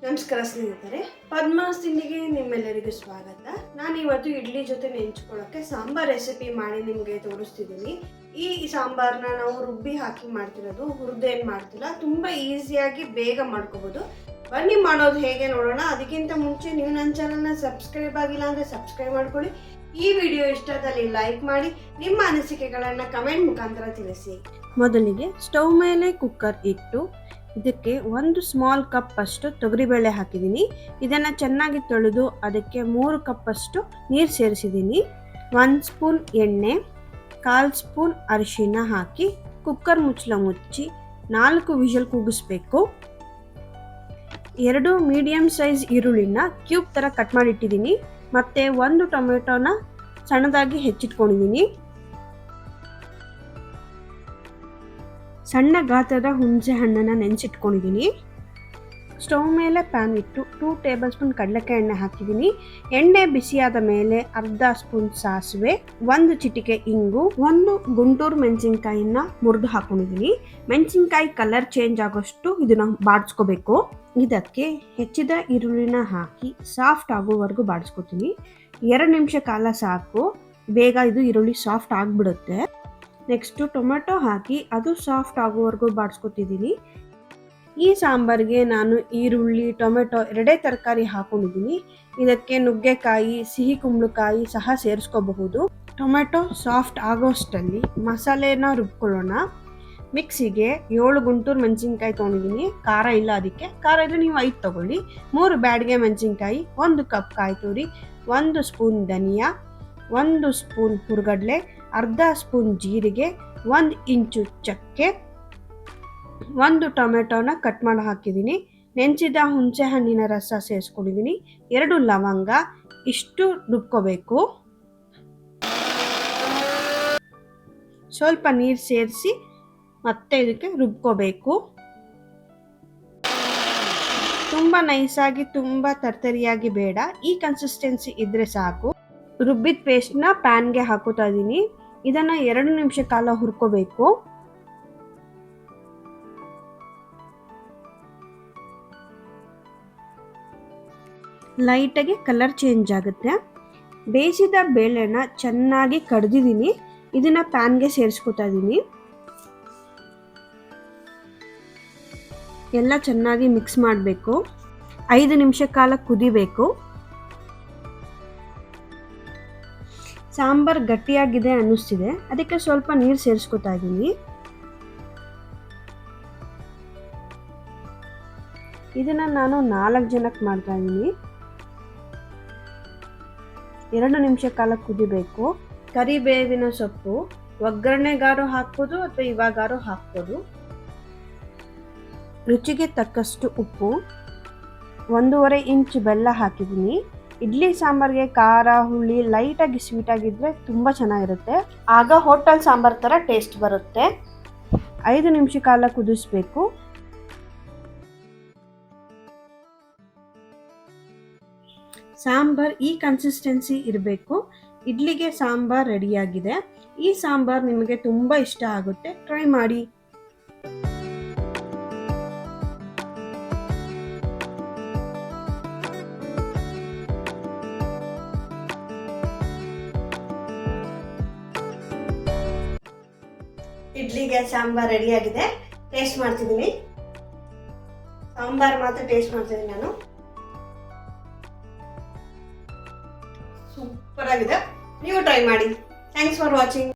ನಮಸ್ಕಾರ ಸ್ನೇಹಿತರೆ, ಪದ್ಮಾಸ್ ತಿಂಡಿಗೆ ನಿಮ್ಮೆಲ್ಲರಿಗೂ ಸ್ವಾಗತ. ನಾನು ಇವತ್ತು ಇಡ್ಲಿ ಜೊತೆ ನೆಂಚ್ಕೊಳ್ಳೋಕ್ಕೆ ಸಾಂಬಾರ್ ರೆಸಿಪಿ ಮಾಡಿ ನಿಮಗೆ ತೋರಿಸ್ತಿದ್ದೀನಿ. ಈ ಸಾಂಬಾರನ್ನ ನಾವು ರುಬ್ಬಿ ಹಾಕಿ ಮಾಡ್ತಿರೋದು, ಹುರಿದೇನು ಮಾಡ್ತಿಲ್ಲ. ತುಂಬ ಈಸಿಯಾಗಿ ಬೇಗ ಮಾಡ್ಕೋಬೋದು. ಬನ್ನಿ ಮಾಡೋದು ಹೇಗೆ ನೋಡೋಣ. ಅದಕ್ಕಿಂತ ಮುಂಚೆ ನೀವು ನನ್ನ ಚಾನಲ್ನ ಸಬ್ಸ್ಕ್ರೈಬ್ ಆಗಿಲ್ಲ ಅಂದರೆ ಸಬ್ಸ್ಕ್ರೈಬ್ ಮಾಡ್ಕೊಳ್ಳಿ. ಈ ವಿಡಿಯೋ ಇಷ್ಟದಲ್ಲಿ ಲೈಕ್ ಮಾಡಿ, ನಿಮ್ಮ ಅನಿಸಿಕೆಗಳನ್ನು ಕಮೆಂಟ್ ಮುಖಾಂತರ ತಿಳಿಸಿ. ಮೊದಲಿಗೆ ಸ್ಟವ್ ಮೇಲೆ ಕುಕ್ಕರ್ ಇಟ್ಟು ಇದಕ್ಕೆ 1 ಸ್ಮಾಲ್ ಕಪ್ ಅಷ್ಟು ತೊಗರಿಬೇಳೆ ಹಾಕಿದ್ದೀನಿ. ಇದನ್ನು ಚೆನ್ನಾಗಿ ತೊಳೆದು ಅದಕ್ಕೆ 3 ಕಪ್ ಅಷ್ಟು ನೀರು ಸೇರಿಸಿದ್ದೀನಿ. 1 ಸ್ಪೂನ್ ಎಣ್ಣೆ, 1/4 ಸ್ಪೂನ್ ಅರಿಶಿನ ಹಾಕಿ ಕುಕ್ಕರ್ ಮುಚ್ಚಳ ಮುಚ್ಚಿ 4 ವಿಷಲ್ ಕೂಗಿಸ್ಬೇಕು. 2 ಮೀಡಿಯಮ್ ಸೈಜ್ ಈರುಳ್ಳಿನ ಕ್ಯೂಬ್ ಥರ ಕಟ್ ಮಾಡಿಟ್ಟಿದ್ದೀನಿ. ಮತ್ತು 1 ಟೊಮೆಟೊನ ಸಣ್ಣದಾಗಿ ಹೆಚ್ಚಿಟ್ಕೊಂಡಿದ್ದೀನಿ. ಸಣ್ಣ ಗಾತ್ರದ ಹುಣಸೆ ಹಣ್ಣನ್ನು ನೆನೆಸಿಟ್ಕೊಂಡಿದ್ದೀನಿ. ಸ್ಟವ್ ಮೇಲೆ ಪ್ಯಾನ್ ಇಟ್ಟು 2 ಟೇಬಲ್ ಸ್ಪೂನ್ ಕಡಲೆಕಾಯಿ ಎಣ್ಣೆ ಹಾಕಿದ್ದೀನಿ. ಎಣ್ಣೆ ಬಿಸಿಯಾದ ಮೇಲೆ 1/2 ಸ್ಪೂನ್ ಸಾಸಿವೆ, 1 ಚಿಟಿಕೆ ಇಂಗು, 1 ಗುಂಟೂರು ಮೆಣಸಿನ್ಕಾಯಿನ ಮುರಿದು ಹಾಕೊಂಡಿದ್ದೀನಿ. ಮೆಣಸಿನ್ಕಾಯಿ ಕಲರ್ ಚೇಂಜ್ ಆಗೋಷ್ಟು ಇದನ್ನು ಬಾಡಿಸ್ಕೋಬೇಕು. ಇದಕ್ಕೆ ಹೆಚ್ಚಿದ ಈರುಳ್ಳಿನ ಹಾಕಿ ಸಾಫ್ಟ್ ಆಗೋವರೆಗೂ ಬಾಡಿಸ್ಕೊತೀನಿ. 2 ನಿಮಿಷ ಕಾಲ ಸಾಕು, ಬೇಗ ಇದು ಈರುಳ್ಳಿ ಸಾಫ್ಟ್ ಆಗಿಬಿಡುತ್ತೆ. ನೆಕ್ಸ್ಟು ಟೊಮೆಟೊ ಹಾಕಿ ಅದು ಸಾಫ್ಟ್ ಆಗೋವರೆಗೂ ಬಾಡಿಸ್ಕೊತಿದ್ದೀನಿ. ಈ ಸಾಂಬಾರಿಗೆ ನಾನು ಈರುಳ್ಳಿ, ಟೊಮೆಟೊ 2 ತರಕಾರಿ ಹಾಕೊಂಡಿದ್ದೀನಿ. ಇದಕ್ಕೆ ನುಗ್ಗೆಕಾಯಿ, ಸಿಹಿ ಕುಂಬಳಕಾಯಿ ಸಹ ಸೇರಿಸ್ಕೋಬಹುದು. ಟೊಮೆಟೊ ಸಾಫ್ಟ್ ಆಗೋಷ್ಟರಲ್ಲಿ ಮಸಾಲೆನ ರುಬ್ಕೊಳ್ಳೋಣ. ಮಿಕ್ಸಿಗೆ 7 ಗುಂಟೂರು ಮೆಣಸಿನ್ಕಾಯಿ ತೊಗೊಂಡಿದ್ದೀನಿ. ಖಾರ ಇಲ್ಲ, ಅದಕ್ಕೆ ಖಾರ ಇದ್ದರೆ ನೀವು 5 ತೊಗೊಳ್ಳಿ. 3 ಬ್ಯಾಡಗೆ ಮೆಣಸಿನ್ಕಾಯಿ, 1 ಕಪ್ ಕಾಯಿ ತುರಿ, 1 ಸ್ಪೂನ್ ಧನಿಯಾ, 1 ಸ್ಪೂನ್ ಹುರ್ಗಡ್ಲೆ, 1/2 ಸ್ಪೂನ್ ಜೀರಿಗೆ, 1 ಇಂಚು ಚಕ್ಕೆ, 1 ಟೊಮೆಟೊನ ಕಟ್ ಮಾಡಿ ಹಾಕಿದ್ದೀನಿ. ನೆನೆಸಿದ ಹುಣಸೆ ಹಣ್ಣಿನ ರಸ ಸೇರಿಸ್ಕೊಂಡಿದ್ದೀನಿ. 2 ಲವಂಗ, ಇಷ್ಟು ರುಬ್ಕೋಬೇಕು. ಸ್ವಲ್ಪ ನೀರು ಸೇರಿಸಿ ಮತ್ತೆ ಇದಕ್ಕೆ ರುಬ್ಕೋಬೇಕು. ತುಂಬ ನೈಸಾಗಿ, ತುಂಬ ತರ್ತರಿಯಾಗಿ ಬೇಡ, ಈ ಕನ್ಸಿಸ್ಟೆನ್ಸಿ ಇದ್ದರೆ ಸಾಕು. ರುಬ್ಬಿದ ಪೇಸ್ಟ್ನ ಪ್ಯಾನ್ಗೆ ಹಾಕೋತಾ ಇದ್ದೀನಿ. ಇದನ್ನು 2 ನಿಮಿಷ ಕಾಲ ಹುರ್ಕೋಬೇಕು. ಲೈಟಾಗಿ ಕಲರ್ ಚೇಂಜ್ ಆಗುತ್ತೆ. ಬೇಯಿಸಿದ ಬೇಳೆನ ಚೆನ್ನಾಗಿ ಕಡ್ದಿದ್ದೀನಿ. ಇದನ್ನು ಪ್ಯಾನ್ಗೆ ಸೇರಿಸ್ಕೊತಾ ಇದ್ದೀನಿ. ಎಲ್ಲ ಚೆನ್ನಾಗಿ ಮಿಕ್ಸ್ ಮಾಡಬೇಕು. 5 ನಿಮಿಷ ಕಾಲ ಕುದಿಬೇಕು. ಸಾಂಬಾರ್ ಗಟ್ಟಿಯಾಗಿದೆ ಅನ್ನಿಸ್ತಿದೆ, ಅದಕ್ಕೆ ಸ್ವಲ್ಪ ನೀರು ಸೇರಿಸ್ಕೊತಾ ಇದ್ದೀನಿ. ಇದನ್ನು ನಾನು 4 ಜನಕ್ಕೆ ಮಾಡ್ತಾ ಇದ್ದೀನಿ. 2 ನಿಮಿಷ ಕಾಲ ಕುದಿಬೇಕು. ಕರಿಬೇವಿನ ಸೊಪ್ಪು ಒಗ್ಗರಣೆಗಾರು ಹಾಕ್ಬೋದು ಅಥವಾ ಇವಾಗಾರು ಹಾಕ್ಬೋದು. ರುಚಿಗೆ ತಕ್ಕಷ್ಟು ಉಪ್ಪು, 1.5 ಇಂಚ್ ಬೆಲ್ಲ ಹಾಕಿದ್ದೀನಿ. ಇಡ್ಲಿ ಸಾಂಬಾರಿಗೆ ಖಾರ, ಹುಳಿ ಲೈಟಾಗಿ ಸ್ವೀಟಾಗಿದ್ದರೆ ತುಂಬ ಚೆನ್ನಾಗಿರುತ್ತೆ. ಆಗ ಹೋಟೆಲ್ ಸಾಂಬಾರ್ ಥರ ಟೇಸ್ಟ್ ಬರುತ್ತೆ. 5 ನಿಮಿಷ ಕಾಲ ಕುದಿಸ್ಬೇಕು. ಸಾಂಬಾರ್ ಈ ಕನ್ಸಿಸ್ಟೆನ್ಸಿ ಇರಬೇಕು. ಇಡ್ಲಿಗೆ ಸಾಂಬಾರ್ ರೆಡಿಯಾಗಿದೆ. ಈ ಸಾಂಬಾರ್ ನಿಮಗೆ ತುಂಬ ಇಷ್ಟ ಆಗುತ್ತೆ, ಟ್ರೈ ಮಾಡಿ. ಇಡ್ಲಿಗೆ ಸಾಂಬಾರ್ ರೆಡಿಯಾಗಿದೆ. ಟೇಸ್ಟ್ ಮಾಡ್ತಿದ್ದೀನಿ. ಸಾಂಬಾರ್ ಮಾತ್ರ ಟೇಸ್ಟ್ ಮಾಡ್ತಿದ್ದೀನಿ ನಾನು. ಸೂಪರ್ ಆಗಿದೆ. ನೀವು ಟ್ರೈ ಮಾಡಿ. Thanks for watching.